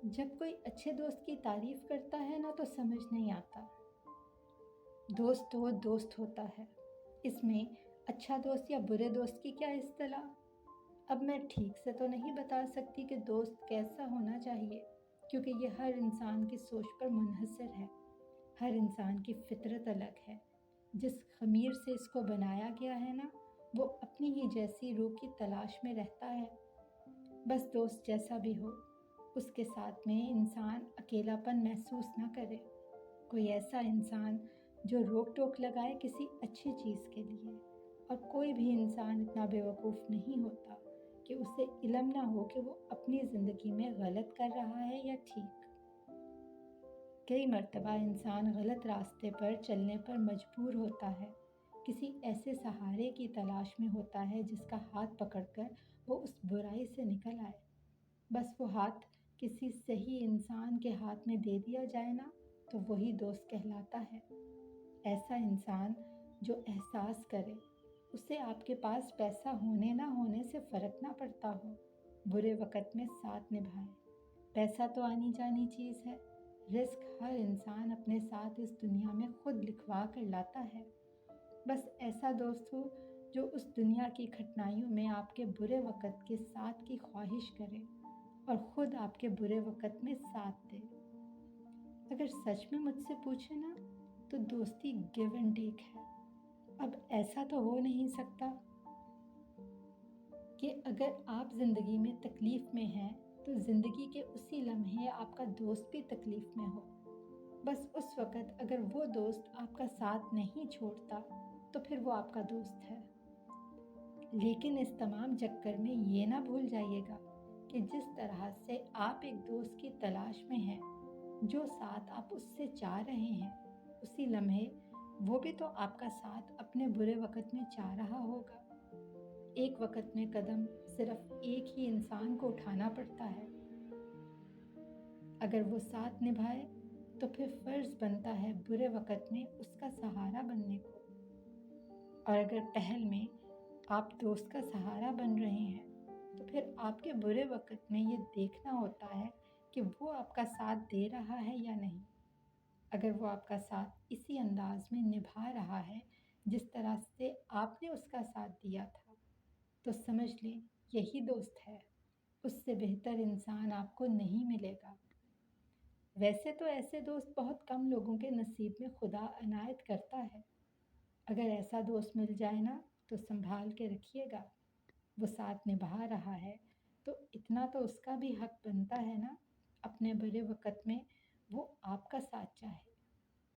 जब कोई अच्छे दोस्त की तारीफ करता है ना तो समझ नहीं आता। दोस्त तो दोस्त होता है। इसमें अच्छा दोस्त या बुरे दोस्त की क्या इस्तेलाह। अब मैं ठीक से तो नहीं बता सकती कि दोस्त कैसा होना चाहिए, क्योंकि ये हर इंसान की सोच पर मुनहसर है। हर इंसान की फितरत अलग है। जिस खमीर से इसको बनाया गया है ना, वो अपनी ही जैसी रूह की तलाश में रहता है। बस दोस्त जैसा भी हो, उसके साथ में इंसान अकेलापन महसूस ना करे। कोई ऐसा इंसान जो रोक टोक लगाए किसी अच्छी चीज़ के लिए। और कोई भी इंसान इतना बेवकूफ़ नहीं होता कि उसे इल्म ना हो कि वो अपनी ज़िंदगी में गलत कर रहा है या ठीक। कई मर्तबा इंसान गलत रास्ते पर चलने पर मजबूर होता है। किसी ऐसे सहारे की तलाश में होता है जिसका हाथ पकड़कर वो उस बुराई से निकल आए। बस वो हाथ किसी सही इंसान के हाथ में दे दिया जाए ना, तो वही दोस्त कहलाता है। ऐसा इंसान जो एहसास करे, उसे आपके पास पैसा होने ना होने से फ़र्क ना पड़ता हो, बुरे वक़्त में साथ निभाए। पैसा तो आनी जानी चीज़ है। रिस्क हर इंसान अपने साथ इस दुनिया में खुद लिखवा कर लाता है। बस ऐसा दोस्त हो जो उस दुनिया की कठिनाइयों में आपके बुरे वक़्त के साथ की ख्वाहिश करे और ख़ुद आपके बुरे वक़्त में साथ दे। अगर सच में मुझसे पूछे ना, तो दोस्ती गिव एंड टेक है। अब ऐसा तो हो नहीं सकता कि अगर आप ज़िंदगी में तकलीफ़ में हैं, तो ज़िंदगी के उसी लम्हे आपका दोस्त भी तकलीफ़ में हो। बस उस वक़्त अगर वो दोस्त आपका साथ नहीं छोड़ता, तो फिर वो आपका दोस्त है। लेकिन इस तमाम चक्कर में ये ना भूल जाइएगा कि जिस तरह से आप एक दोस्त की तलाश में हैं, जो साथ आप उससे चाह रहे हैं, उसी लम्हे वो भी तो आपका साथ अपने बुरे वक़्त में चाह रहा होगा। एक वक़्त में कदम सिर्फ़ एक ही इंसान को उठाना पड़ता है। अगर वो साथ निभाए, तो फिर फ़र्ज़ बनता है बुरे वक़्त में उसका सहारा बनने को। और अगर पहल में आप दोस्त का सहारा बन रहे हैं, तो फिर आपके बुरे वक़्त में ये देखना होता है कि वो आपका साथ दे रहा है या नहीं। अगर वो आपका साथ इसी अंदाज़ में निभा रहा है जिस तरह से आपने उसका साथ दिया था, तो समझ लें यही दोस्त है। उससे बेहतर इंसान आपको नहीं मिलेगा। वैसे तो ऐसे दोस्त बहुत कम लोगों के नसीब में खुदा इनायत करता है। अगर ऐसा दोस्त मिल जाए ना, तो संभाल के रखिएगा। वो साथ निभा रहा है, तो इतना तो उसका भी हक बनता है ना, अपने बुरे वक़्त में वो आपका साथ चाहे।